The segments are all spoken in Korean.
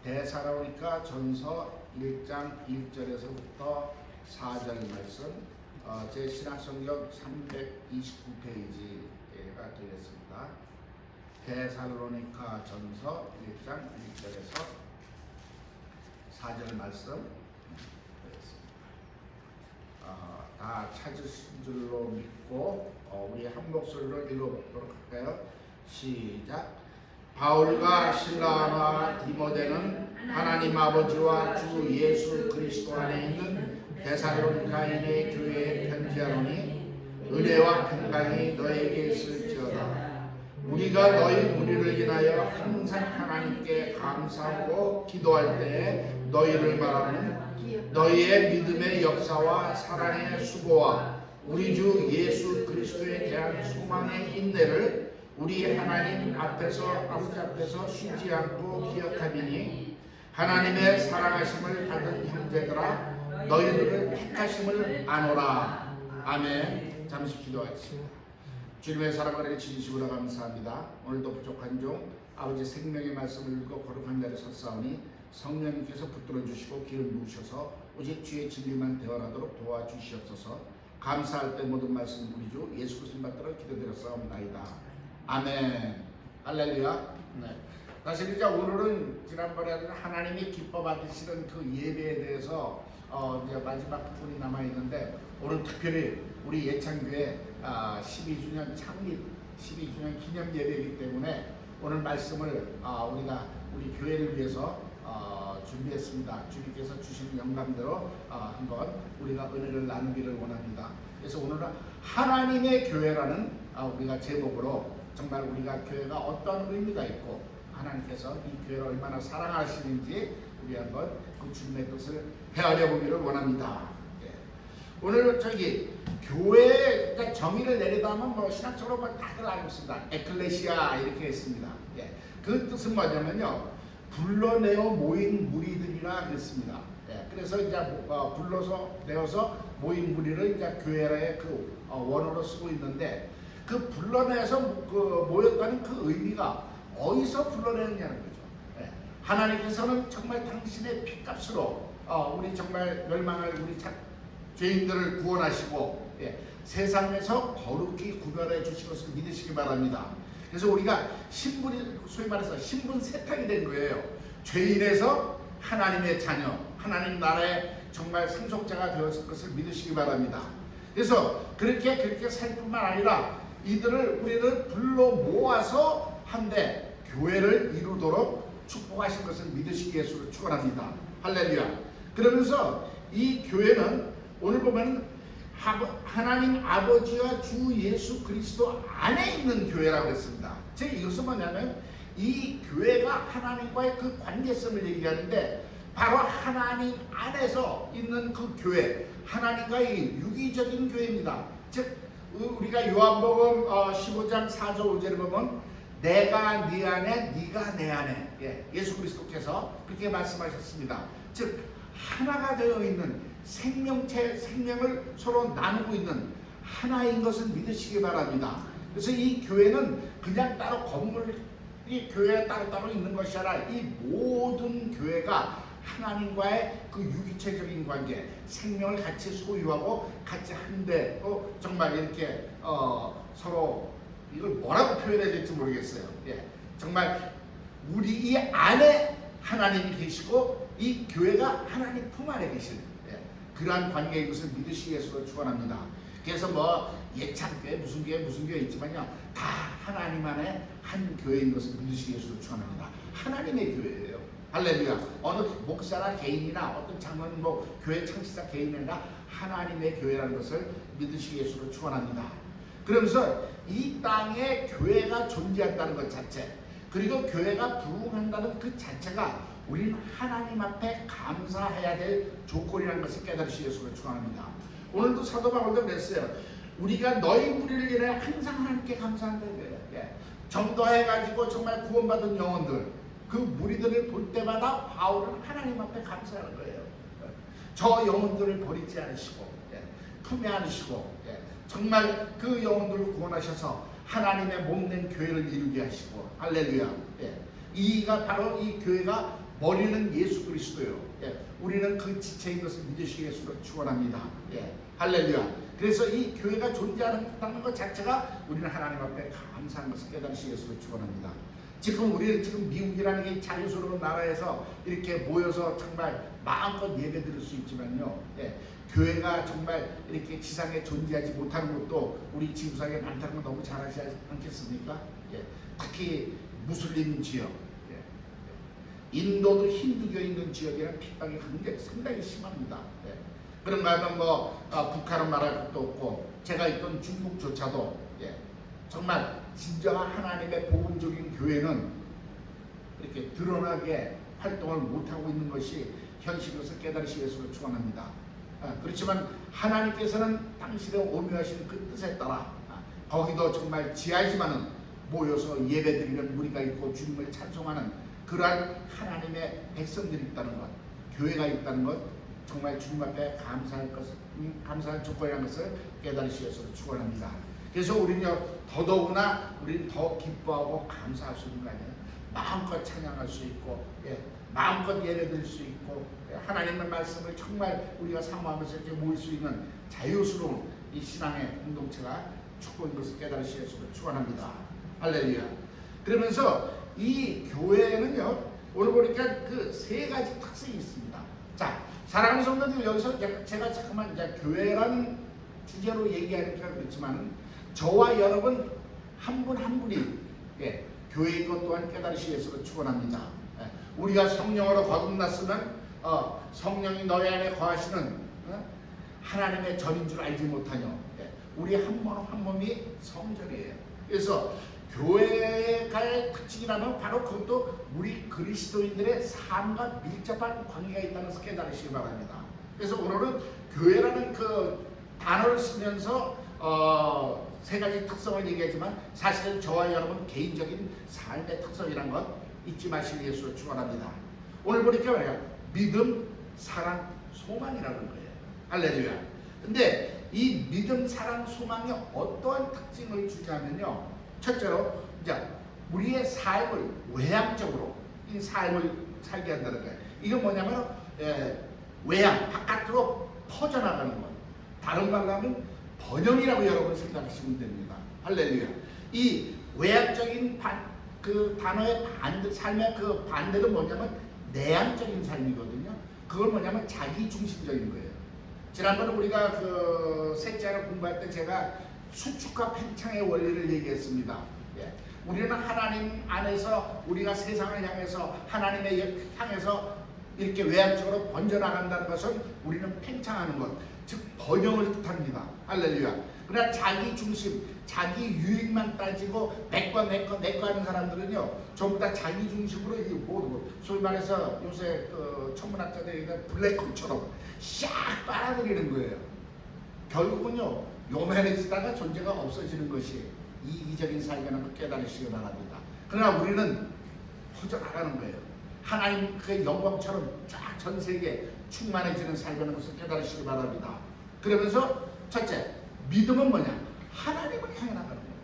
데살로니가 전서 1장 1절에서부터 4절 말씀, 제 신학성경 329페이지가 되겠습니다. 데살로니가 전서 1장 1절에서 4절 말씀 되겠습니다. 다 찾으신 줄로 믿고 우리 한 목소리로 읽어보도록 할까요? 시작. 바울과 실라와 디모데는 하나님 아버지와 주 예수 그리스도 안에 있는 데살로니가인의 교회에 편지하노니 은혜와 평강이 너에게 있을지어다. 우리가 너희 무리를 인하여 항상 하나님께 감사하고 기도할 때에 너희를 말하는 너희의 믿음의 역사와 사랑의 수고와 우리 주 예수 그리스도에 대한 소망의 인내를 우리 하나님 앞에서 아버지 앞에서 쉬지 않고 기억하리니 하나님의 사랑하심을 받은 형제들아 너희들을 택하심을 아노라. 아멘. 잠시 기도하겠습니다. 주님의 사랑을 진심으로 감사합니다. 오늘도 부족한 종 아버지 생명의 말씀을 읽고 거룩한 자리에 섰사오니 성령님께서 붙들어 주시고 기름 부으셔서 오직 주의 진리만 대화하도록 도와주시옵소서. 감사할 때 모든 말씀 우리 주 예수 그리스도 받들어 기도드렸사옵나이다. 아멘. 할렐루야. 네. 사실 이제 오늘은 지난번에 하나님이 기뻐 받으시는 그 예배에 대해서 이제 마지막 부분이 남아 있는데 오늘 특별히 우리 예창교회 12주년 창립 12주년 기념 예배이기 때문에 오늘 말씀을 우리가 우리 교회를 위해서 준비했습니다. 주님께서 주신 영감대로 한번 우리가 은혜를 나누기를 원합니다. 그래서 오늘은 하나님의 교회라는 우리가 제목으로 정말 우리가 교회가 어떤 의미가 있고 하나님께서 이 교회를 얼마나 사랑하시는지 우리 한번 그 주님의 뜻을 헤아려 보기를 원합니다. 예. 오늘 교회의 정의를 내리다면 뭐 신학적으로 다들 알고 있습니다. 에클레시아 이렇게 했습니다. 예. 그 뜻은 뭐냐면요, 불러내어 모인 무리들이라 그랬습니다. 예. 그래서 이제 불러서 내어서 모인 무리를 이제 교회의 그 원어로 쓰고 있는데 그 불러내서 모였다는 그 의미가 어디서 불러내느냐는 거죠. 예. 하나님께서는 정말 당신의 피값으로 우리 정말 멸망할 우리 죄인들을 구원하시고 세상에서 거룩히 구별해 주신 것을 믿으시기 바랍니다. 그래서 우리가 신분이 소위 말해서 신분 세탁이 된 거예요. 죄인에서 하나님의 자녀, 하나님 나라의 정말 상속자가 되었을 것을 믿으시기 바랍니다. 그래서 그렇게 살 뿐만 아니라 우리를 불러 모아서 한데 교회를 이루도록 축복하신 것을 믿으시기 위해서 축원합니다. 할렐루야. 그러면서 이 교회는 오늘 보면 하나님 아버지와 주 예수 그리스도 안에 있는 교회라고 했습니다. 즉 이것은 뭐냐면 이 교회가 하나님과의 그 관계성을 얘기하는데 바로 하나님 안에서 있는 그 교회, 하나님과의 유기적인 교회입니다. 즉 우리가 요한복음 15장 4절 5절에 보면 내가 네 안에 네가 내 안에 예수 그리스도께서 그렇게 말씀하셨습니다. 즉 하나가 되어 있는 생명을 서로 나누고 있는 하나인 것을 믿으시기 바랍니다. 그래서 이 교회는 그냥 따로 건물이 교회에 따로 있는 것이 아니라 이 모든 교회가 하나님과의 그 유기체적인 관계, 생명을 같이 소유하고 같이 한데 정말 이렇게 서로 이걸 뭐라고 표현해야 될지 모르겠어요. 정말 우리 이 안에 하나님이 계시고 이 교회가 하나님 품 안에 계신 그러한 관계인 것을 믿으시기 위해서 축원합니다. 그래서 뭐 예창교회 무슨 교회 있지만요, 다 하나님 안에 한 교회인 것을 믿으시기 위해서 축원합니다. 하나님의 교회예요. 할렐루야. 어느 목사나 개인이나 어떤 장로님 교회 창시자 개인이 아니라 하나님의 교회라는 것을 믿으시기 위해서 축원합니다. 그러면서 이 땅에 교회가 존재한다는 것 자체, 그리고 교회가 부흥한다는 그 자체가 우리는 하나님 앞에 감사해야 될 조건이라는 것을 깨달으시기 위해서 축원합니다. 오늘도 사도 바울도 그랬어요. 우리가 너희 무리를 인해 항상 하나님께 감사한다는 거예요. 전도해가지고 정말 구원받은 영혼들, 그 무리들을 볼 때마다 바울은 하나님 앞에 감사하는 거예요. 저 영혼들을 버리지 않으시고 품에 안으시고 정말 그 영혼들을 구원하셔서 하나님의 몸된 교회를 이루게 하시고 할렐루야. 이가 바로 이 교회가 머리는 예수 그리스도요. 예. 우리는 그 지체인 것을 믿으시기를 축원합니다. 예. 할렐루야. 그래서 이 교회가 존재한다는 것 자체가 우리는 하나님 앞에 감사한 것을 깨달으시기를 축원합니다. 지금 우리는 지금 미국이라는 이 자유스러운 나라에서 이렇게 모여서 정말 마음껏 예배 드릴 수 있지만요. 예. 교회가 정말 이렇게 지상에 존재하지 못하는 것도 우리 지구상에 많다는 거 너무 잘 아시지 않겠습니까? 예. 특히 무슬림 지역, 예. 인도도 힌두교 있는 지역이랑 핍박이 굉장히 상당히 심합니다. 예. 그런가 하면 북한은 말할 것도 없고 제가 있던 중국조차도 예. 정말 진정한 하나님의 복음적인 교회는 이렇게 드러나게 활동을 못하고 있는 것이 현실로서 깨달으시기 위해서 축원합니다. 그렇지만 하나님께서는 당신의 오묘하신 그 뜻에 따라 거기도 정말 지하지만은 모여서 예배드리는 무리가 있고 주님을 찬송하는 그러한 하나님의 백성들이 있다는 것, 교회가 있다는 것, 정말 주님 앞에 감사한 조건이라는 것을 깨달으시기 위해서 축원합니다. 그래서 우리는요 더더구나 우리는 더 기뻐하고 감사할 수 있는 거 아니에요. 마음껏 찬양할 수 있고 예, 마음껏 예배드릴 수 있고 예, 하나님의 말씀을 정말 우리가 사모하면서 이렇게 모일 수 있는 자유스러운 이 신앙의 공동체가 축복인 것을 깨달으시기 위해서 축원합니다. 할렐루야. 그러면서 이 교회는요 오늘 보니까 그 세 가지 특성이 있습니다. 자, 사랑하는 성도들, 여기서 제가 잠깐만 이제 교회라는 주제로 얘기하니까 그렇지만 저와 여러분 한 분 한 분이 예, 교회인 것 또한 깨달으시기 위해서 축원합니다. 예, 우리가 성령으로 거듭났으면 성령이 너희 안에 거하시는 하나님의 전인 줄 알지 못하뇨. 예, 우리 한 몸 한 몸이 성전이에요. 그래서 교회의 특징이라면 바로 그것도 우리 그리스도인들의 삶과 밀접한 관계가 있다는 것을 깨달으시기 바랍니다. 그래서 오늘은 교회라는 그 단어를 쓰면서 세 가지 특성을 얘기하지만 사실은 저와 여러분 개인적인 삶의 특성이란 것 잊지 마시기 위해서 축원합니다. 오늘 보니까 뭐예요? 믿음, 사랑, 소망이라는 거예요. 할렐루야. 근데 이 믿음, 사랑, 소망이 어떠한 특징을 주냐면요. 첫째로 이제 우리의 삶을 외향적으로 이 삶을 살게 한다는 거예요. 이건 뭐냐면 외향, 바깥으로 퍼져나가는 것. 다른 말로 하면 번영이라고 여러분 생각하시면 됩니다. 할렐루야. 이 외향적인 그 단어의 삶의 그 반대는 뭐냐면 내향적인 삶이거든요. 그걸 뭐냐면 자기 중심적인 거예요. 지난번에 우리가 그 셋째를 공부할 때 제가 수축과 팽창의 원리를 얘기했습니다. 예. 우리는 하나님 안에서 우리가 세상을 향해서 하나님의 향해서 이렇게 외향적으로 번져나간다는 것은 우리는 팽창하는 것, 즉 번영을 뜻합니다. 할렐루야. 그러나 자기 중심, 자기 유익만 따지고 내꺼 하는 사람들은요 전부 다 자기 중심으로 이 모두 소위 말해서 요새 그 천문학자들이 블랙홀처럼 싹 빨아들이는 거예요. 결국은요 요만해지다가 존재가 없어지는 것이 이기적인 삶이라는 걸 깨달으시기 바랍니다. 그러나 우리는 퍼져나가는 거예요. 하나님 그 영광처럼 쫙 전 세계에 충만해지는 삶이라는 것을 깨달으시기 바랍니다. 그러면서 첫째, 믿음은 뭐냐? 하나님을 향해 나가는 겁니다.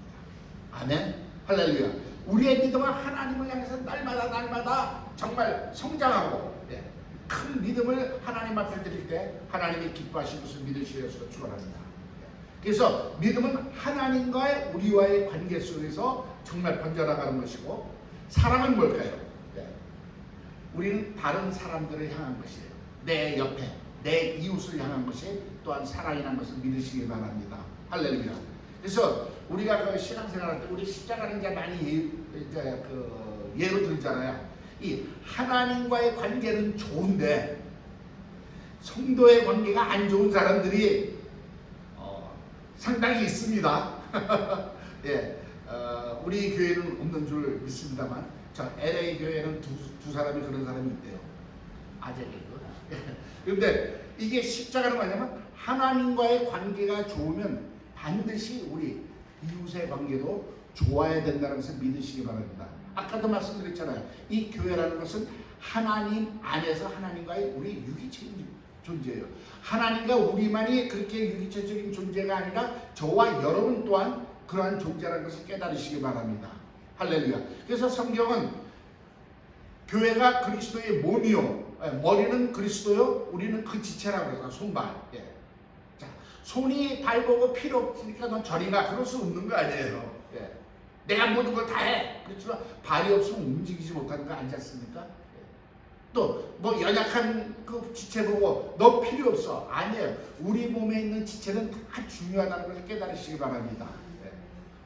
아멘. 할렐루야. 우리의 믿음은 하나님을 향해서 날마다 정말 성장하고 큰 믿음을 하나님 앞에 드릴 때 하나님이 기뻐하시는 것을 믿으시기 위해서 축원합니다. 그래서 믿음은 하나님과의 우리와의 관계 속에서 정말 번져나가는 것이고, 사랑은 뭘까요? 우리는 다른 사람들을 향한 것이에요. 내 옆에 내 이웃을 향한 것이 또한 사랑이라는 것을 믿으시기 바랍니다. 할렐루야. 그래서 우리가 그 신앙생활할 때 우리 십자가를 이제 많이 예로 들잖아요. 이 하나님과의 관계는 좋은데 성도의 관계가 안 좋은 사람들이 상당히 있습니다. 예, 우리 교회는 없는 줄 믿습니다만 저 LA 교회는 두 사람이 그런 사람이 있대요. 아재개그. 그런데 이게 십자가는 뭐냐면 하나님과의 관계가 좋으면 반드시 우리 이웃의 관계도 좋아야 된다는 것을 믿으시기 바랍니다. 아까도 말씀드렸잖아요. 이 교회라는 것은 하나님 안에서 하나님과의 우리 유기체적인 존재예요. 하나님과 우리만이 그렇게 유기체적인 존재가 아니라 저와 여러분 또한 그러한 존재라는 것을 깨달으시기 바랍니다. 할렐루야. 그래서 성경은 교회가 그리스도의 몸이요. 머리는 그리스도요. 우리는 그 지체라고 해서 손발. 예. 자, 손이 발 보고 필요 없으니까 넌 저리 가. 그럴 수 없는 거 아니에요. 예. 내가 모든 걸 다 해. 그렇지만 발이 없으면 움직이지 못하는 거 아니지 않습니까? 예. 또 뭐 연약한 그 지체 보고 너 필요 없어. 아니에요. 우리 몸에 있는 지체는 다 중요하다는 것을 깨달으시기 바랍니다. 예.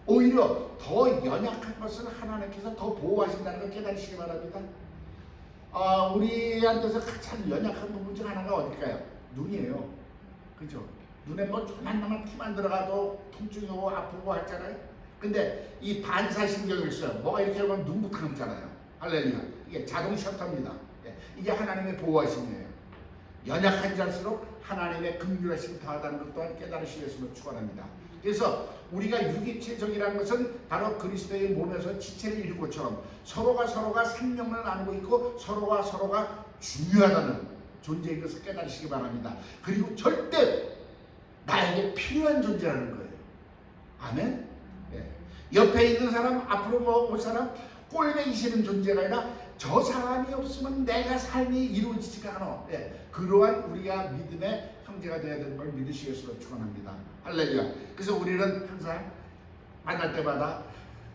오히려 더 연약한 것을 하나님께서 더 보호하신다는 걸 깨달으시기 바랍니다. 우리한테서 가장 연약한 부분 중 하나가 어딜까요? 눈이에요. 그죠? 눈에 뭐 조만나만 피만 들어가도 통증이 오고 아프고 하잖아요. 근데 이 반사신경이 있어요. 뭐가 이렇게 하면 눈부터 감잖아요. 할렐루야. 이게 자동 셔터입니다. 이게 하나님의 보호하심이에요. 연약한 자일수록 하나님의 긍휼하심이 더하다는 것 또한 깨달으시기 위해서 축원합니다. 그래서 우리가 유기체적이라는 것은 바로 그리스도의 몸에서 지체를 이룬 것처럼 서로가 생명을 나누고 있고 서로가 중요하다는 존재인 것을 깨달으시기 바랍니다. 그리고 절대 나에게 필요한 존재라는 거예요. 아멘. 예. 옆에 있는 사람, 앞으로 올 사람 꼴배기 싫은 존재가 아니라 저 사람이 없으면 내가 삶이 이루어지지가 않아. 예. 그러한 우리가 믿음의 형제가 되어야 되는 걸 믿으시기 위해서 축원합니다. 할렐루야. 그래서 우리는 항상 만날 때마다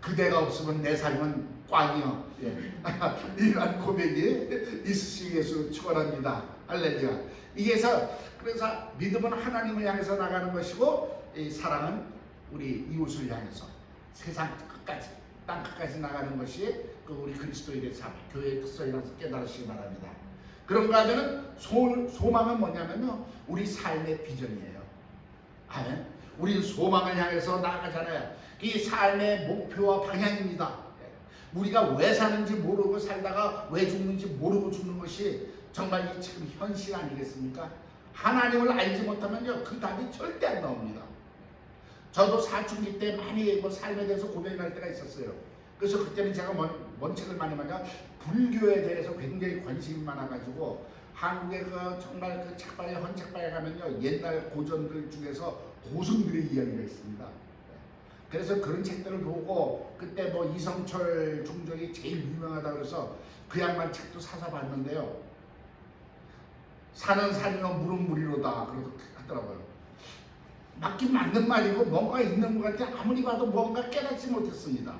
그대가 없으면 내 삶은 꽝이요. 예. 이러한 고백이 있으시기 위해서 축원합니다. 할렐루야. 그래서 믿음은 하나님을 향해서 나가는 것이고, 이 사랑은 우리 이웃을 향해서 세상 끝까지, 땅 끝까지 나가는 것이 그 우리 그리스도인의 삶, 교회의 특성이라서 깨달으시기 바랍니다. 그런가 하면은 소망은 뭐냐면요, 우리 삶의 비전이에요. 아멘. 우리는 소망을 향해서 나아가잖아요. 이 삶의 목표와 방향입니다. 우리가 왜 사는지 모르고 살다가 왜 죽는지 모르고 죽는 것이 정말 지금 현실 아니겠습니까? 하나님을 알지 못하면요, 그 답이 절대 안 나옵니다. 저도 사춘기 때 많이 삶에 대해서 고민할 때가 있었어요. 그래서 그때는 제가 뭔 책을 많이 봤냐, 불교에 대해서 굉장히 관심이 많아가지고 한국의 정말 그 책방에 헌책방에 가면요, 옛날 고전들 중에서 고승들의 이야기가 있습니다. 그래서 그런 책들을 보고 그때 이성철 종족이 제일 유명하다고 해서 그 양반 책도 사서 봤는데요, 산은 산이요 물은 물이로다 하더라고요. 맞긴 맞는 말이고 뭔가 있는 것 같아 아무리 봐도 뭔가 깨닫지 못했습니다.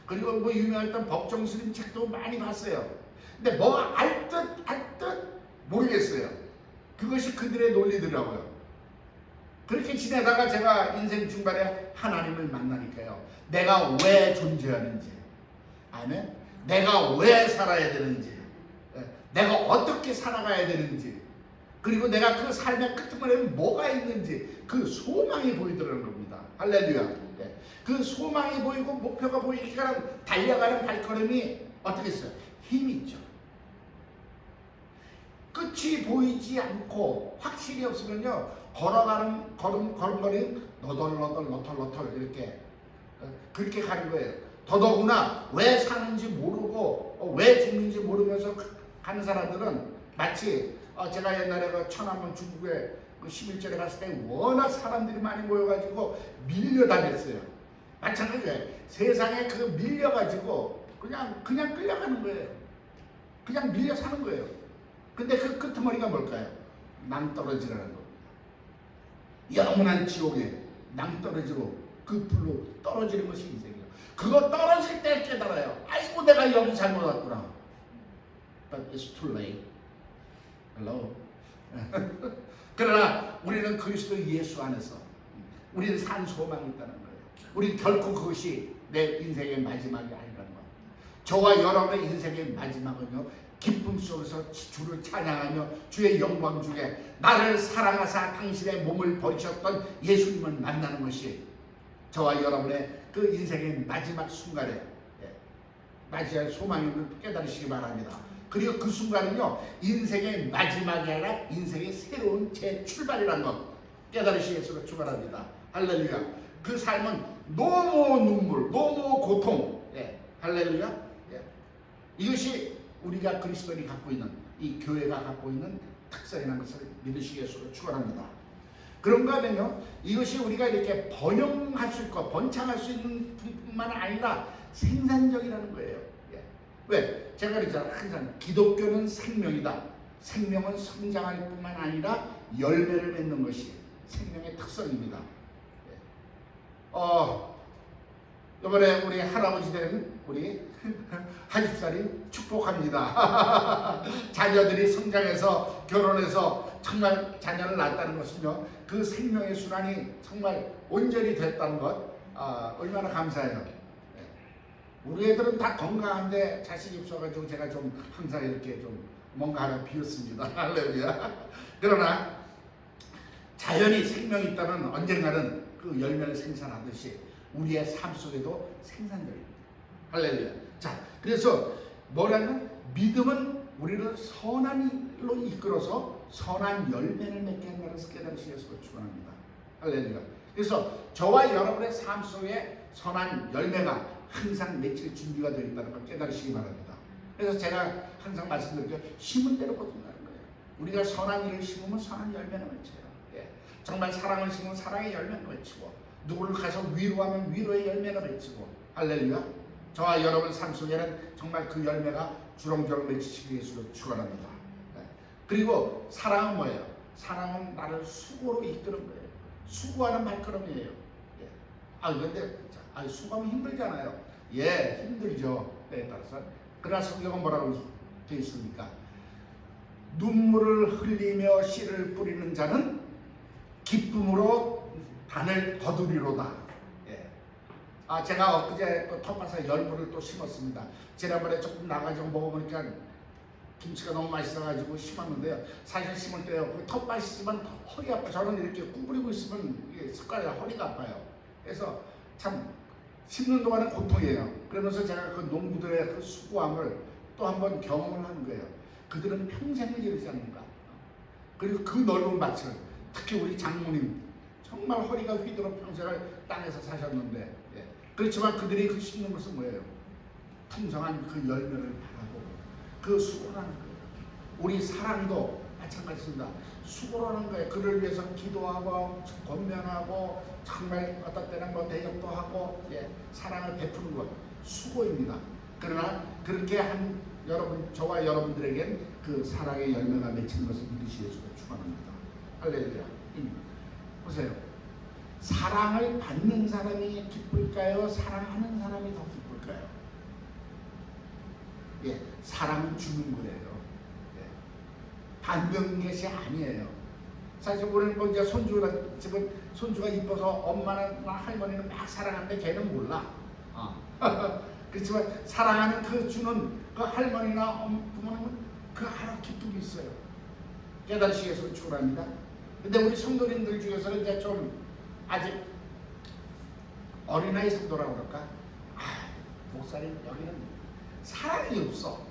그리고 유명했던 법정스님 책도 많이 봤어요. 근데 뭐가 알 듯 모르겠어요. 그것이 그들의 논리더라고요. 그렇게 지내다가 제가 인생 중반에 하나님을 만나니까요, 내가 왜 존재하는지, 아멘, 내가 왜 살아야 되는지, 내가 어떻게 살아가야 되는지, 그리고 내가 그 삶의 끄트머리에 뭐가 있는지 그 소망이 보이더라는 겁니다. 할렐루야. 그 소망이 보이고 목표가 보이니까 달려가는 발걸음이 어떻게 있어요? 힘이 있죠. 끝이 보이지 않고 확신이 없으면요, 걸음걸이 너덜너덜 이렇게 그렇게 가는 거예요. 더더구나 왜 사는지 모르고 왜 죽는지 모르면서 가는 사람들은 마치 제가 옛날에 천안문 중국에 11절에 갔을 때 워낙 사람들이 많이 모여가지고 밀려다녔어요. 마찬가지예요. 세상에 밀려가지고 그냥 끌려가는 거예요. 그냥 밀려 사는 거예요. 근데 그 끄트머리가 뭘까요? 낭떠러지라는 겁니다. 영원한 지옥에 낭떠러지로 그 불로 떨어지는 것이 인생이에요. 그거 떨어질 때 깨달아요. 아이고 내가 여기 잘못 왔구나. But it's too late. Hello. 그러나 우리는 그리스도 예수 안에서 우리는 산 소망이 있다는 거예요. 우리는 결코 그것이 내 인생의 마지막이 아니라는 거예요. 저와 여러분의 인생의 마지막은요, 기쁨 속에서 주를 찬양하며 주의 영광 중에 나를 사랑하사 당신의 몸을 버리셨던 예수님을 만나는 것이 저와 여러분의 그 인생의 마지막 순간에 마지막 소망임을 깨달으시기 바랍니다. 그리고 그 순간은요, 인생의 마지막이 아니라 인생의 새로운 재출발이라는 것 깨달으시기 위해서 축원합니다. 할렐루야. 그 삶은 너무 눈물, 너무 고통, 할렐루야. 이것이 우리가 그리스도인이 갖고 있는, 이 교회가 갖고 있는 특성이라는 것을 믿으시기 위해서 축원합니다. 그런가 하면요, 이것이 우리가 이렇게 번영할 수 있고 번창할 수 있는 뿐만 아니라 생산적이라는 거예요. 왜? 제가 그랬잖아요. 항상 기독교는 생명이다. 생명은 성장할 뿐만 아니라 열매를 맺는 것이 생명의 특성입니다. 이번에 우리 할아버지 된 우리 한집살이 축복합니다. 자녀들이 성장해서 결혼해서 정말 자녀를 낳았다는 것은요, 그 생명의 순환이 정말 온전히 됐다는 것, 얼마나 감사해요. 우리 애들은 다 건강한데 자식이 없어가지고 제가 좀 항상 이렇게 좀 뭔가 하나 비웠습니다. 할렐루야. 그러나 자연이 생명이 있다면 언젠가는 그 열매를 생산하듯이 우리의 삶 속에도 생산됩니다. 할렐루야. 자, 그래서 뭐라면 믿음은 우리를 선한 일로 이끌어서 선한 열매를 맺게 한다는 것을 깨달으시겠어 축원합니다. 할렐루야. 그래서 저와 여러분의 삶 속에 선한 열매가 항상 맺힐 준비가 되어 있다는 걸 깨달으시기 바랍니다. 그래서 제가 항상 말씀드리죠. 심은 대로 거둔다는 거예요. 우리가 선한 일을 심으면 선한 열매를 맺혀요. 예. 정말 사랑을 심으면 사랑의 열매를 맺히고, 누구를 가서 위로하면 위로의 열매가 맺히고, 할렐루야. 저와 여러분 삶 속에는 정말 그 열매가 주렁주렁 맺히시기 위해서 축원합니다. 예. 그리고 사랑은 뭐예요? 사랑은 나를 수고로 이끄는 거예요. 수고하는 발걸음이에요. 예. 그런데 수고하면 힘들잖아요. 예, 힘들죠. 때에 따라서. 그러나 성경은 뭐라고 되어 있습니까? 눈물을 흘리며 씨를 뿌리는 자는 기쁨으로 단을 거두리로다. 예. 제가 엊그제 텃밭에 열무를 또 심었습니다. 지난번에 조금 나가지고 먹어보니까 김치가 너무 맛있어가지고 심었는데요. 사실 심을 때요, 그 텃밭 있으면 허리 아파. 저는 이렇게 구부리고 있으면 습관이라 허리가 아파요. 그래서 참 심는 동안은 고통이에요. 그러면서 제가 그 농부들의 그 수고함을 또 한번 경험을 하는 거예요. 그들은 평생을 이루지 않는가. 그리고 그 넓은 밭을, 특히 우리 장모님 정말 허리가 휘도록 평생을 땅에서 사셨는데, 예. 그렇지만 그들이 그 심는 것은 뭐예요? 풍성한 그 열매를 바라고 그 수고를 하는 거예요. 우리 사랑도 마찬가지입니다. 수고를 하는 거예요. 그를 위해서 기도하고 권면하고 정말 어떤 때는 뭐 대접도 하고, 예, 사랑을 베푸는 것 수고입니다. 그러나 그렇게 한 여러분, 저와 여러분들에겐 그 사랑의 열매가 맺히는 것을 믿으시기를 축원합니다. 할렐루야. 보세요. 사랑을 받는 사람이 기쁠까요? 사랑하는 사람이 더 기쁠까요? 예, 사랑은 주는 거예요. 받는 것이 아니에요. 사실 우리는 뭐 이제 손주가 이뻐서 엄마나 할머니는 막 사랑하는데 걔는 몰라. 그렇지만 사랑하는 그 주는 그 할머니나 부모님은 그 하나 기쁨이 있어요. 깨달으시겠어요? 축원합니다. 근데 우리 성도님들 중에서는 이제 좀 아직 어린아이 성도라고 그럴까? 목사님 여기는 사랑이 없어.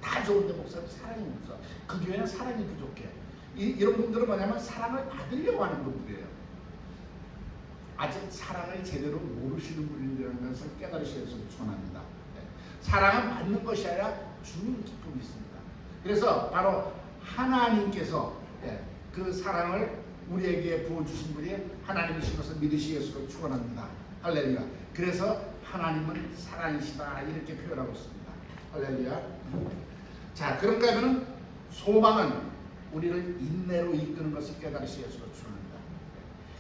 다 좋은데 목사님 사랑이 없어. 그 교회는 사랑이 부족해. 이런 분들은 뭐냐면 사랑을 받으려고 하는 분들이에요. 아직 사랑을 제대로 모르시는 분들이라는 것을 깨달으셔서 축원합니다. 사랑은 받는 것이 아니라 주는 기쁨이 있습니다. 그래서 바로 하나님께서 그 사랑을 우리에게 부어주신 분이 하나님이신 것을 믿으시겠으로 축원합니다. 할렐루야. 그래서 하나님은 사랑이시다 이렇게 표현하고 있습니다. 할렐루야. 자, 그런가 하면은 소망은 우리를 인내로 이끄는 것을 깨달으시겠으로 축원합니다.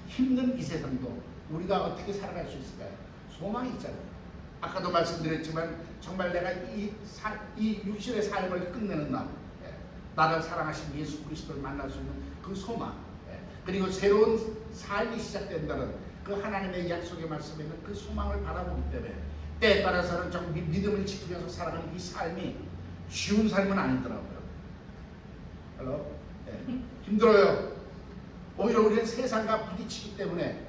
힘든 이 세상도 우리가 어떻게 살아갈 수 있을까요? 소망이 있잖아요. 아까도 말씀드렸지만 정말 내가 이 육신의 삶을 끝내는 날, 나를 사랑하신 예수 그리스도를 만날 수 있는 그 소망, 그리고 새로운 삶이 시작된다는 그 하나님의 약속의 말씀에 있는 그 소망을 바라보기 때문에 때에 따라서는 좀 믿음을 지키면서 살아가는 이 삶이 쉬운 삶은 아니더라고요. 힘들어요. 오히려 우리는 세상과 부딪히기 때문에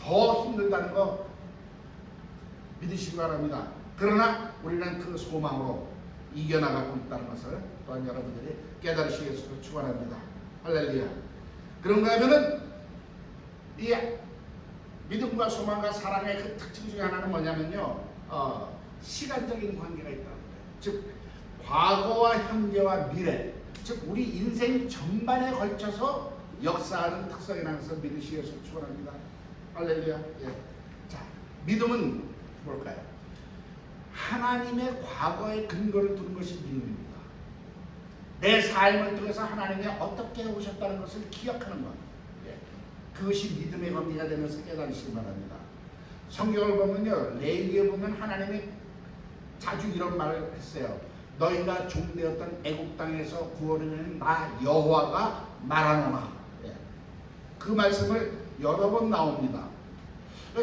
더 힘들다는 거 믿으시기 바랍니다. 그러나 우리는 그 소망으로 이겨나가고 있다는 것을 또한 여러분들이 깨달으시겠으로 축원합니다. 할렐루야. 그런가 하면은 이 믿음과 소망과 사랑의 그 특징 중에 하나는 뭐냐면요, 시간적인 관계가 있다는 거예요. 즉 과거와 현재와 미래, 즉 우리 인생 전반에 걸쳐서 역사하는 특성이라는 것을 믿으시겠으로 축원합니다. 할렐루야. 예. 자, 믿음은 뭘까요? 하나님의 과거의 근거를 두는 것이 믿음입니다. 내 삶을 통해서 하나님이 어떻게 오셨다는 것을 기억하는 것. 그것이 믿음의 관계가 되면서 깨달으시기 바랍니다. 성경을 보면요, 레위기에 보면 하나님이 자주 이런 말을 했어요. 너희가 종되었던 애국 땅에서 구원하는 나 여호와가 말하노라. 그 말씀을 여러 번 나옵니다.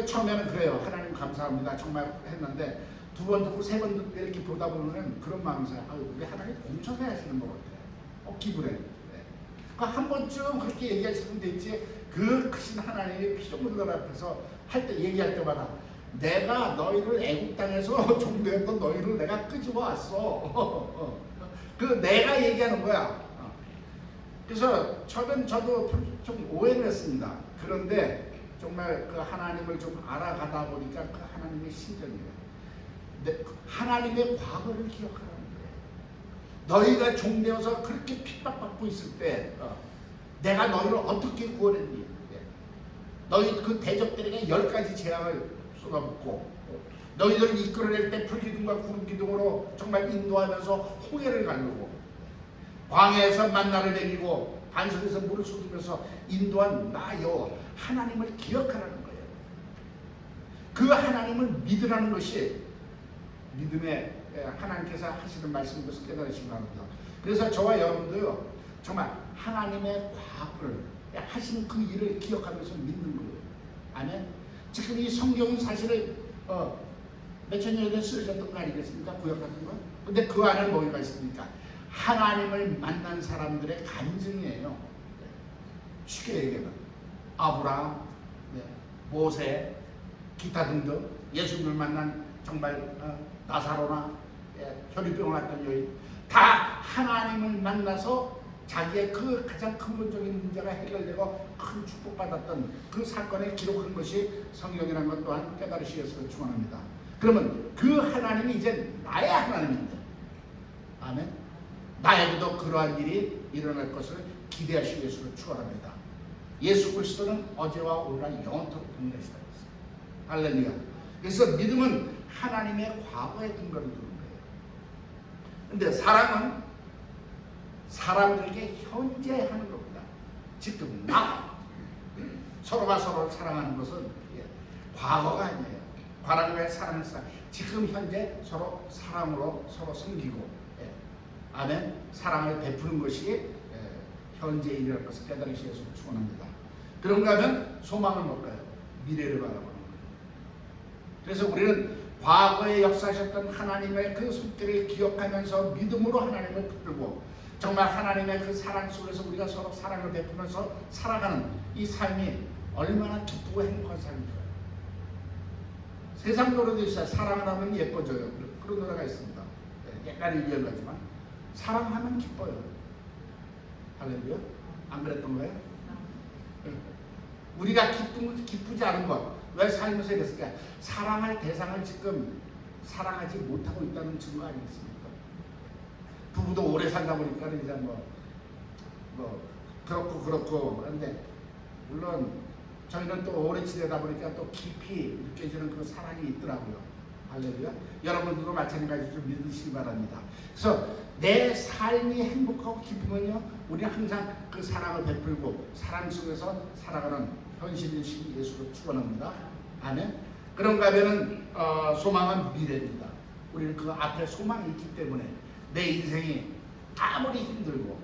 처음에는 그래요. 하나님 감사합니다. 정말 했는데 두 번 듣고 세 번 듣고 이렇게 보다 보면 그런 마음이 있어요. 우리 하나님 공천해 하시는 것 같아요. 기분에. 한 번쯤 그렇게 얘기하시면 되지. 그 크신 하나님의 피조물들 앞에서 할 때 얘기할 때마다 내가 너희를 애국 땅에서 종되었던 너희를 내가 끄집어 왔어. 그 내가 얘기하는 거야. 그래서 처음엔 저도 좀 오해를 했습니다. 그런데 정말 그 하나님을 좀 알아가다 보니까 그 하나님의 신정이에요. 하나님의 과거를 기억하라는 거예요. 너희가 종되어서 그렇게 핍박받고 있을 때 내가 너희를 어떻게 구원했니? 너희 그 대적들에게 10가지 재앙을 쏟아붓고 너희들을 이끌어낼 때 풀기둥과 구름기둥으로 정말 인도하면서 홍해를 가르고 광야에서 만나를 먹이고 반석에서 물을 쏟으면서 인도한 나 여호와 하나님을 기억하라는 거예요. 그 하나님을 믿으라는 것이 믿음의 하나님께서 하시는 말씀인 것을 깨달으시기 바랍니다. 그래서 저와 여러분도요, 정말 하나님의 과거를 하신 그 일을 기억하면서 믿는 거예요. 아멘. 지금 이 성경은 사실을 몇천 년에 쓰여졌던 거 아니겠습니까? 구약 같은 거. 근데 그 안에 뭐가 있습니까? 하나님을 만난 사람들의 간증이에요. 쉽게 얘기하면 아브라함, 모세, 기타 등등 예수님을 만난 정말 나사로나 혈유병을 앓던 여인 다 하나님을 만나서 자기의 그 가장 근본적인 문제가 해결되고 큰 축복받았던 그 사건을 기록한 것이 성경이라는 것 또한 깨달으시겠으면 축원합니다. 그러면 그 하나님이 이제 나의 하나님인데, 아멘. 나에게도 그러한 일이 일어날 것을 기대하시겠으면 축원합니다. 예수 그리스도는 어제와 오늘날 영원토록 동일하시다. 할렐루야. 그래서 믿음은 하나님의 과거의 근거를 두는 거예요. 근데 사랑은 사람들에게 현재 하는 겁니다. 지금 나 서로가 서로를 사랑하는 것은 과거가 아니에요. 과거의 사랑을 지금 현재 서로 사랑으로 서로 섬기고 아멘. 사랑을 베푸는 것이 현재 일이라는 것을 깨달으시겠으면 축원합니다. 그런가 하면 소망을 못 가요. 미래를 바라보는 거예요. 그래서 우리는 과거에 역사하셨던 하나님의 그 손길을 기억하면서 믿음으로 하나님을 붙들고 정말 하나님의 그 사랑 속에서 우리가 서로 사랑을 베푸면서 살아가는 이 삶이 얼마나 기쁘고 행복한 삶일까요? 세상 노래도 있어요. 사랑을 하면 예뻐져요. 그런 노래가 있습니다. 옛날에 유행하지만 사랑하면 기뻐요. 할렐루야? 안 그랬던 거예요? 우리가 기쁘지 않은 것, 왜 살면서 이랬을까? 사랑할 대상을 지금 사랑하지 못하고 있다는 증거 아니겠습니까? 부부도 오래 살다 보니까 이제 그렇고 그런데 물론 저희는 또 오래 지내다 보니까 또 깊이 느껴지는 그 사랑이 있더라고요. 할렐루야. 여러분들도 마찬가지로 좀 믿으시기 바랍니다. 그래서 내 삶이 행복하고 기쁘면요, 우리는 항상 그 사랑을 베풀고 사랑 속에서 살아가는 현실이신 예수를 축원합니다. 아멘. 그런가 하면은 소망은 미래입니다. 우리는 그 앞에 소망이 있기 때문에 내 인생이 아무리 힘들고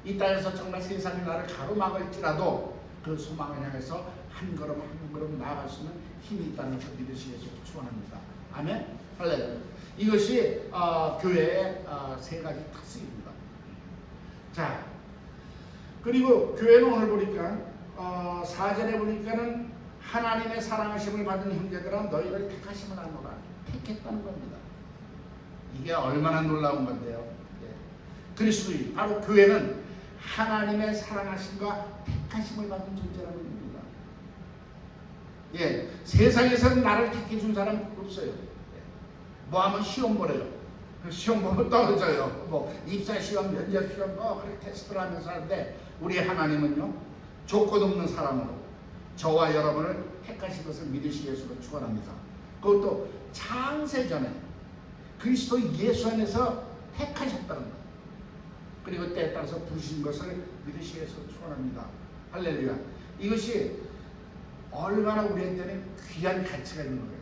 이 땅에서 정말 세상이 나를 가로막을지라도 그 소망을 향해서 한 걸음 한 걸음 나아갈 수 있는 힘이 있다는 것을 믿으시겠으면 축원합니다. 아멘. 할렐루야. 이것이 교회의 세 가지 특징입니다. 자, 그리고 교회는 오늘 보니까 4절에 보니까는 하나님의 사랑하심을 받은 형제들아 너희를 택하심을 하노라. 택했다는 겁니다. 이게 얼마나 놀라운 건데요. 그리스도인 바로 교회는 하나님의 사랑하심과 택하심을 받은 존재라는 겁니다. 세상에서는 나를 택해준 사람 없어요. 뭐 하면 시험 보래요. 시험 보면 떨어져요. 뭐 입사 시험, 면접 시험, 그렇게 테스트를 하면서 하는데 우리 하나님은요, 조건 없는 사람으로 저와 여러분을 택하신 것을 믿으시겠으면 축원합니다. 그것도 창세 전에 그리스도 예수 안에서 택하셨다는 것. 그리고 때에 따라서 부르신 것을 믿으시기 위해서 축원합니다. 할렐루야. 이것이 얼마나 우리한테는 귀한 가치가 있는 거예요.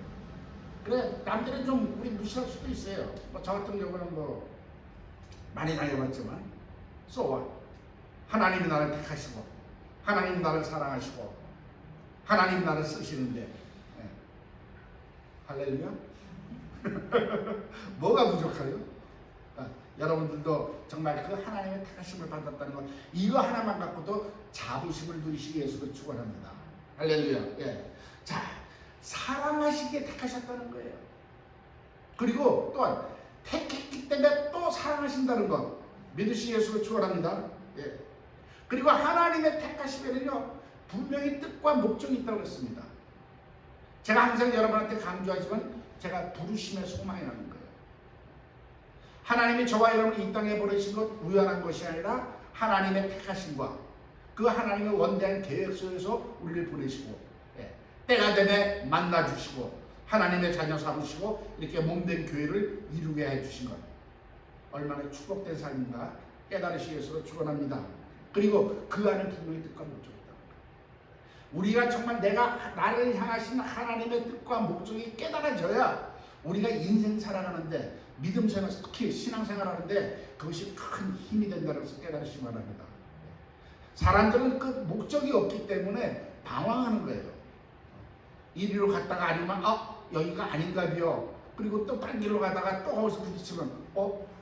그래, 남들은 좀 우리 무시할 수도 있어요. 저 같은 경우는 많이 당해봤지만, so what? 하나님이 나를 택하시고, 하나님이 나를 사랑하시고, 하나님이 나를 쓰시는데, 네. 할렐루야? 뭐가 부족해요? 여러분들도 정말 그 하나님의 택하심을 받았다는 것, 이거 하나만 갖고도 자부심을 누리시기 위해서 축원합니다. 할렐루야. 예. 자, 사랑하시기에 택하셨다는 거예요. 그리고 또한 택했기 때문에 또 사랑하신다는 것 믿으시기 위해서 축원합니다. 예. 그리고 하나님의 택하심에는요 분명히 뜻과 목적이 있다고 했습니다. 제가 항상 여러분한테 강조하지만 제가 부르심의 소망이 나는 거예요. 하나님이 저와 여러분을 이 땅에 보내신 것 우연한 것이 아니라 하나님의 택하심과 그 하나님의 원대한 계획 속에서 우리를 보내시고, 예, 때가 되매 만나주시고 하나님의 자녀 삼으시고 이렇게 몸된 교회를 이루게 해주신 것, 얼마나 축복된 삶인가 깨달으시기 위해서 축원합니다. 그리고 그 안에 분명히 뜻과 목적이 있다. 우리가 정말 나를 향하신 하나님의 뜻과 목적이 깨달아져야 우리가 인생 살아가는데, 믿음 생활, 특히 신앙생활 하는데 그것이 큰 힘이 된다는 것을 깨달으시기 바랍니다. 사람들은 그 목적이 없기 때문에 방황하는 거예요. 이리로 갔다가 아니면 여기가 아닌가 비요. 그리고 또 딴 길로 가다가 또 거기서 부딪히면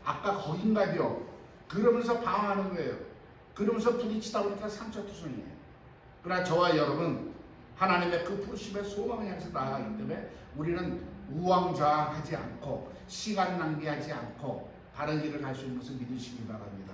아까 거긴가 비요. 그러면서 방황하는 거예요. 그러면서 부딪히다 보니까 상처투성이에요. 그러나 저와 여러분 하나님의 그 부르심의 소망을 향해서 나아가기 때문에 우리는 우왕좌왕하지 않고 시간 낭비하지 않고 바른 길을 갈 수 있는 것을 믿으시기 바랍니다.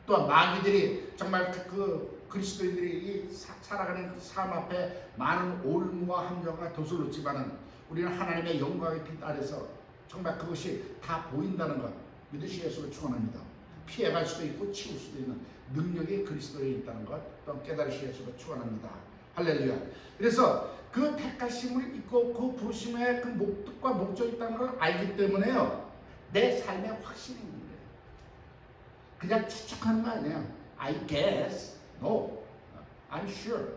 또한 마귀들이 정말 그 그리스도인들이 살아가는 삶 앞에 많은 올무와 함정과 돛을 놓지만은 우리는 하나님의 영광의 빛 아래서 정말 그것이 다 보인다는 것 믿으시기 위해서 축원합니다. 피해갈 수도 있고 치울 수도 있는 능력이 그리스도에 있다는 것 또한 깨달으시기 위해서 축원합니다. 할렐루야. 그래서 그 택하심을 있고 그 부르심의 그 목적과 목적이 있다는 걸 알기 때문에요 내 삶에 확신이 있는 거예요. 그냥 추측하는 거 아니에요. I guess, no, I'm sure.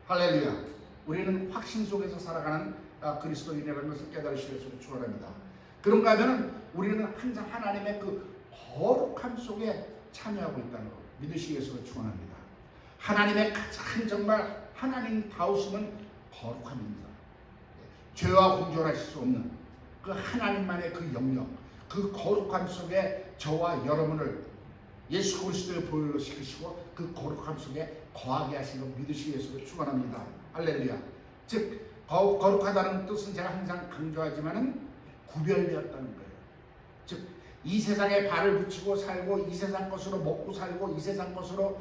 할렐루야. 우리는 확신 속에서 살아가는 그리스도인이라는 것을 깨달으시기 위해서 축원합니다. 그런가 하면 우리는 항상 하나님의 그 거룩함 속에 참여하고 있다는 것 믿으시기 위해서 축원합니다. 하나님의 가장 정말 하나님 다우심은 거룩함입니다. 죄와 공존하실 수 없는 그 하나님만의 그 영역, 그 거룩함 속에 저와 여러분을 예수 그리스도의 보혈로 씻으시고 그 거룩함 속에 거하게 하시는 것 믿으시기 위해서 축원합니다. 할렐루야. 즉 거룩하다는 뜻은 제가 항상 강조하지만은 구별되었다는 거예요. 즉 이 세상에 발을 붙이고 살고 이 세상 것으로 먹고 살고 이 세상 것으로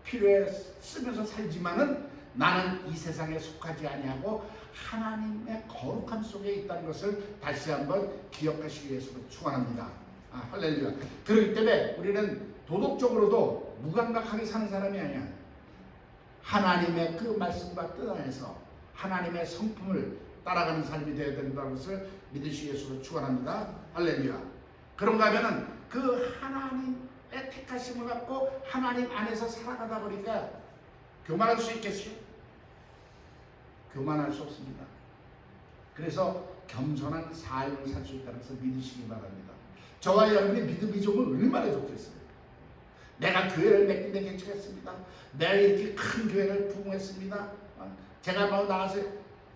필요해 쓰면서 살지만은 나는 이 세상에 속하지 아니하고 하나님의 거룩함 속에 있다는 것을 다시 한번 기억하시기 위해서 축원합니다. 할렐루야. 그렇기 때문에 우리는 도덕적으로도 무감각하게 사는 사람이 아니야. 하나님의 그 말씀과 뜻 안에서 하나님의 성품을 따라가는 삶이 되어야 된다는 것을 믿으시기 위해서 축원합니다. 할렐루야. 그런가 하면은 그 하나님의 택하심을 갖고 하나님 안에서 살아가다 보니까 교만할 수 있겠어요? 교만할 수 없습니다. 그래서 겸손한 삶을 살 수 있다는 것을 믿으시기 바랍니다. 저와 여러분의 믿음이 좋으면 얼마나 좋겠어요. 내가 교회를 맺는데 괜찮겠습니다. 내가 이렇게 큰 교회를 부흥했습니다. 제가 나가서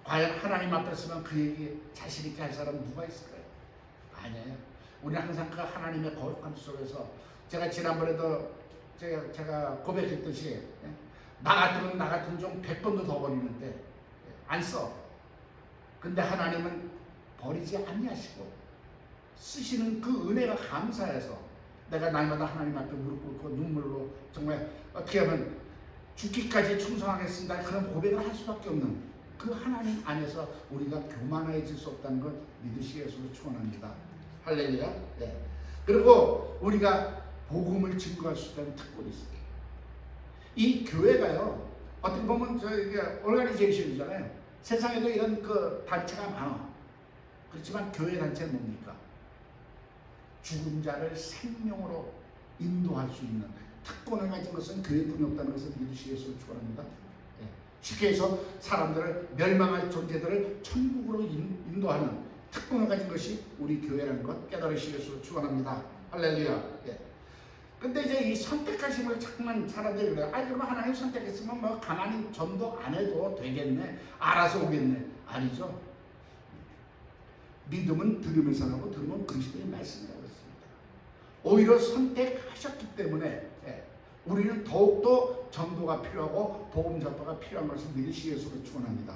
과연 하나님 앞에 서면 그 얘기 자신 있게 할 사람은 누가 있을까요? 아니에요. 우리는 항상 그 하나님의 거룩함 속에서 제가 지난번에도 제가 고백했듯이 나 같으면 좀 100번도 더 버리는데 안 써. 근데 하나님은 버리지 아니하시고 쓰시는 그 은혜가 감사해서 내가 날마다 하나님 앞에 무릎 꿇고 눈물로 정말 어떻게 하면 죽기까지 충성하겠습니다. 그런 고백을 할 수밖에 없는 그 하나님 안에서 우리가 교만해질 수 없다는 걸 믿으시기 위해서 축원합니다. 할렐루야. 네. 그리고 우리가 복음을 증거할 수 있다는 특권이 있어요. 이 교회가요 어떻게 보면 저희가 오르가니제이션이잖아요. 세상에도 이런 그 단체가 많아. 그렇지만 교회 단체는 뭡니까? 죽은 자를 생명으로 인도할 수 있는 특권을 가진 것은 교회뿐이 없다는 것을 믿으시기를 축원합니다. 쉽게 해서 사람들을 멸망할 존재들을 천국으로 인도하는 특권을 가진 것이 우리 교회라는 것 깨달으시기를 축원합니다. 할렐루야. 근데 이제 이 선택하심을 자꾸만 사람들이 그래요. 그러면 하나님 선택했으면 뭐 가만히 전도 안 해도 되겠네. 알아서 오겠네. 아니죠. 믿음은 들으면서 하고 들으면 그리스도의 말씀이라고 했습니다. 오히려 선택하셨기 때문에 우리는 더욱더 전도가 필요하고 복음 전파가 필요한 것을 믿으시기를 축원합니다.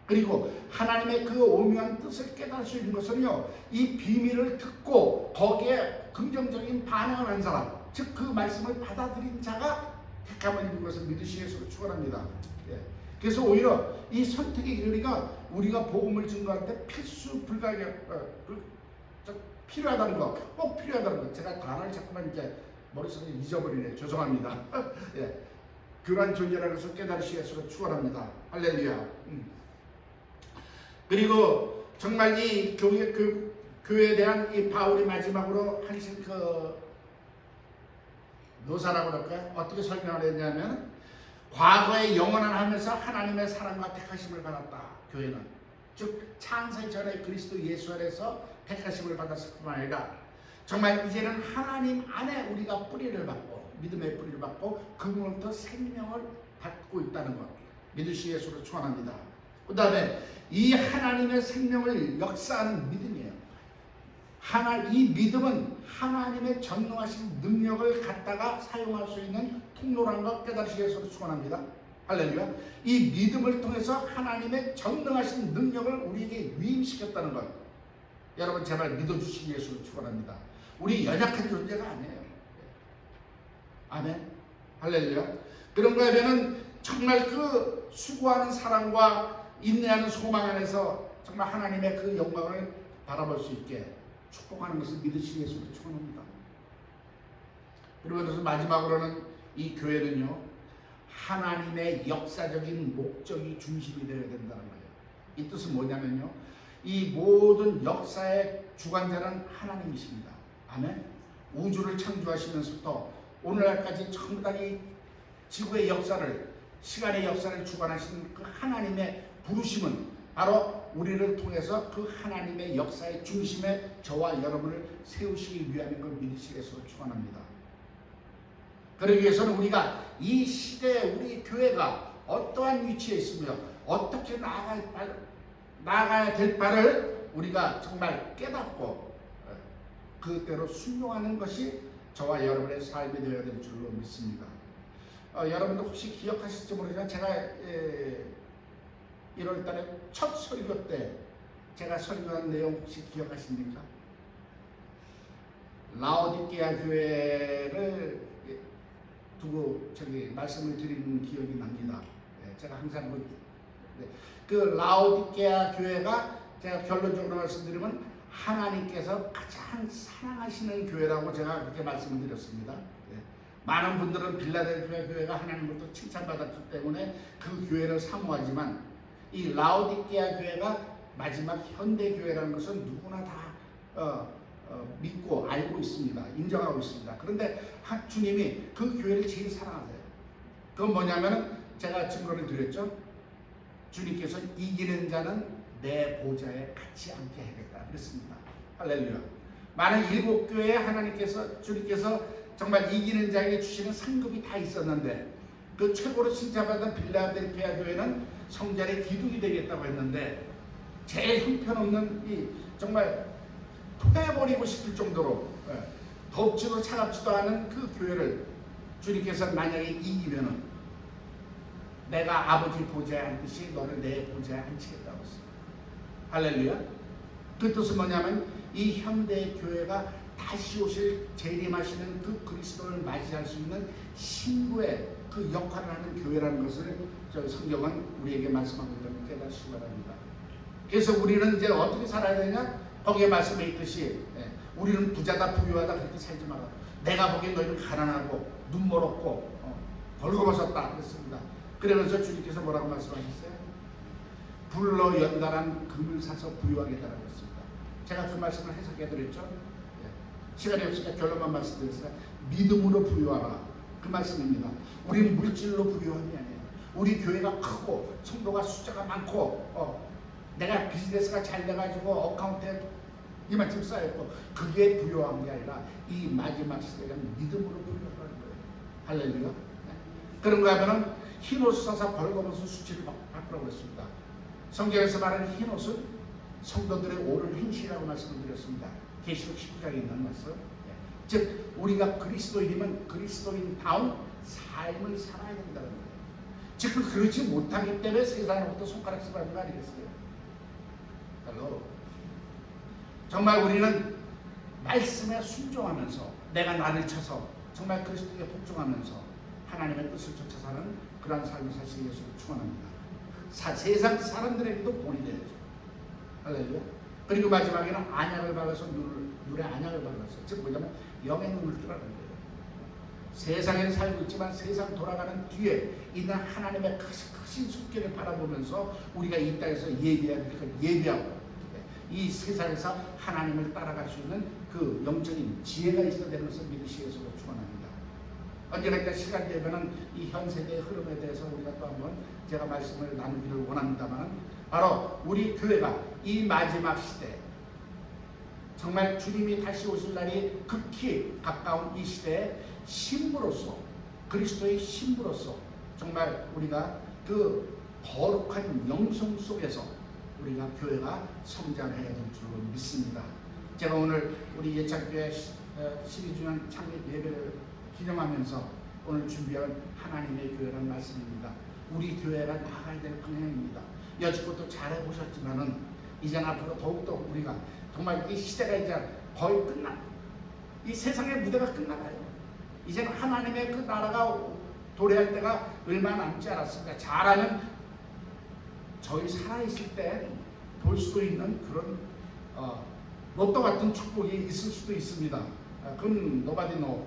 그리고 하나님의 그 오묘한 뜻을 깨달을 수 있는 것은요, 이 비밀을 듣고 거기에 긍정적인 반응을 한 사람, 즉 그 말씀을 받아들인 자가 택함을 입은 것을 믿으시기를 축원합니다. 그래서 오히려 이 선택의 교리가 우리가 복음을 증거할 때 필수 필요하다는 거, 꼭 필요하다는 거. 제가 단어를 자꾸만 이제 머릿속에 잊어버리네. 죄송합니다. 그러한 존재라는 것을 깨달으시기를 축원합니다. 할렐루야. 그리고 정말 이 교회에 대한 이 바울이 마지막으로 하신 그 묘사라고 그럴까요? 어떻게 설명을 했냐면, 과거에 영원한 하면서 하나님의 사랑과 택하심을 받았다. 교회는 즉 창세 전에 그리스도 예수 안에서 택하심을 받았을 뿐만 아니라 정말 이제는 하나님 안에 우리가 뿌리를 받고 믿음의 뿌리를 받고 그분으로부터 생명을 받고 있다는 것 믿으시기를 축원합니다. 그 다음에 이 하나님의 생명을 역사하는 믿음이에요. 이 믿음은 하나님의 전능하신 능력을 갖다가 사용할 수 있는 통로라는 것 깨달으시기를 축원합니다. 할렐루야. 이 믿음을 통해서 하나님의 전능하신 능력을 우리에게 위임시켰다는 것 여러분 제발 믿어주시기를 축원합니다. 우리 연약한 존재가 아니에요. 아멘. 할렐루야. 그런가 하면은 정말 그 수고하는 사랑과 인내하는 소망 안에서 정말 하나님의 그 영광을 바라볼 수 있게 축복하는 것을 믿으시기를 축원합니다. 그러면서 마지막으로는 이 교회는요, 하나님의 역사적인 목적이 중심이 되어야 된다는 거예요. 이 뜻은 뭐냐면요, 이 모든 역사의 주관자는 하나님이십니다. 아멘. 우주를 창조하시면서부터 오늘날까지 전부 다 이 지구의 역사를, 시간의 역사를 주관하시는 그 하나님의 부르심은 바로 우리를 통해서 그 하나님의 역사의 중심에 저와 여러분을 세우시기 위함인 걸 믿으시기를 축원합니다. 그러기 위해서는 우리가 이 시대에 우리 교회가 어떠한 위치에 있으며 어떻게 나아가야 될 바를 우리가 정말 깨닫고 그대로 순종하는 것이 저와 여러분의 삶이 되어야 될 줄로 믿습니다. 여러분들 혹시 기억하실지 모르지만 제가 1월달에 첫 설교 때 제가 설교한 내용 혹시 기억하십니까? 라오디게아 교회를 두고 말씀을 드리는 기억이 납니다. 제가 항상 그 라오디게아 교회가 제가 결론적으로 말씀드리면 하나님께서 가장 사랑하시는 교회라고 제가 그렇게 말씀을 드렸습니다. 많은 분들은 빌라델피아 교회가 하나님으로부터 칭찬받았기 때문에 그 교회를 사모하지만 이 라오디게아 교회가 마지막 현대 교회라는 것은 누구나 다 믿고 알고 있습니다. 인정하고 있습니다. 그런데 주님이 그 교회를 제일 사랑하세요. 그건 뭐냐면 제가 증거를 드렸죠. 주님께서 이기는 자는 내 보좌에 같이 앉게 하겠다 그랬습니다. 할렐루야. 많은 일곱 교회에 주님께서 정말 이기는 자에게 주시는 상급이 다 있었는데 그 최고로 칭찬받은 빌라델피아 교회는 성전의 기둥이 되겠다고 했는데 제일 형편없는 정말 토해버리고 싶을 정도로 덥지도 차갑지도 않은 그 교회를 주님께서 만약에 이기면은 내가 아버지 보좌에 앉듯이 너를 내 보좌에 앉히겠다고 했습니다. 할렐루야. 그 뜻은 뭐냐면 이 현대 교회가 다시 오실 재림하시는 그 그리스도를 맞이할 수 있는 신부의 그 역할을 하는 교회라는 것을 성경은 우리에게 말씀하고 있다는 깨닫시기 바랍니다. 그래서 우리는 이제 어떻게 살아야 되냐? 거기에 말씀해 있듯이 우리는 부자다 부유하다 그렇게 살지 마라. 내가 보기엔 너희는 가난하고 눈멀었고 벌거벗었다 그랬습니다. 그러면서 주님께서 뭐라고 말씀하셨어요? 불로 연달한 금을 사서 부유하게 해달라고 했습니다. 제가 그 말씀을 해석해 드렸죠. 시간이 없으니까 결론만 말씀드렸어요. 믿음으로 부유하라. 그 말씀입니다. 우리는 물질로 부유함이 아니에요. 우리 교회가 크고 성도가 숫자가 많고 내가 비즈니스가 잘 돼가지고 어카운트에 이만큼 쌓였고 그게 부유한 게 아니라 이 마지막 시대는 믿음으로 부유하라는 거예요. 할렐루야. 그런가 하면은 흰옷 사서 벌거벗은 수치를 바꾸라고 했습니다. 성경에서 말하는 흰옷은 성도들의 옳은 행실이라고 말씀을 드렸습니다. 계시록 19장에 있는 말씀. 즉 우리가 그리스도인이면 그리스도인다운 삶을 살아야 된다는 거예요. 즉 그렇지 못하기 때문에 세상으로부터 손가락질 받는 거 아니겠어요? 헬로. 정말 우리는 말씀에 순종하면서 내가 나를 쳐서 정말 그리스도에 복종하면서 하나님의 뜻을 쫓아 사는 그러한 삶을 사실 예수를 축원합니다. 세상 사람들에게도 본이 되야죠. 할렐루야. 그리고 마지막에는 안약을 발라서 눈에 안약을 발랐어요. 즉 뭐냐면 영의 눈을 뜨라는 거예요. 세상에 살고 있지만 세상 돌아가는 뒤에 있는 하나님의 크신 숨결을 바라보면서 우리가 이 땅에서 예비해야 될 걸 예비하고 이 세상에서 하나님을 따라갈 수 있는 그 영적인 지혜가 있어야 되는 것을 믿으시겠으로 축원합니다. 언젠가 시간 되면은 이 현 세대의 흐름에 대해서 우리가 또 한번 제가 말씀을 나누기를 원합니다만, 바로 우리 교회가 이 마지막 시대 정말 주님이 다시 오실 날이 극히 가까운 이 시대에 신부로서 그리스도의 신부로서 정말 우리가 그 거룩한 영성 속에서 우리가 교회가 성장해야 될 줄로 믿습니다. 제가 오늘 우리 예창교회 12주년 창립 예배를 기념하면서 오늘 준비한 하나님의 교회라는 말씀입니다. 우리 교회가 나가야 될 방향입니다. 여지껏도 잘해보셨지만은 이제는 앞으로 더욱더 우리가 정말 이 시대가 이제 거의 이 세상의 무대가 끝나가요. 이제는 하나님의 그 나라가 도래할 때가 얼마 남지 않았습니다. 잘하면 저희 살아있을 때 볼 수도 있는 그런 로또 같은 축복이 있을 수도 있습니다. 그건 nobody know.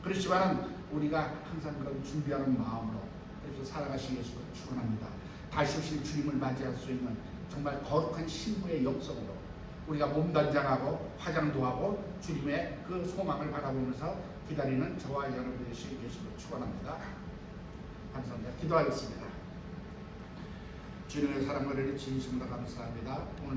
그렇지만 우리가 항상 그런 준비하는 마음으로 이렇게 살아가시기 위해서 축원합니다. 다시 오실 주님을 맞이할 수 있는 정말 거룩한 신부의 역성으로 우리가 몸단장하고 화장도 하고 주님의 그 소망을 바라보면서 기다리는 저와 여러분이 되시기 위해서 축원합니다. 감사합니다. 기도하겠습니다. 주님의 사랑과 은혜를 진심으로 감사합니다. 오늘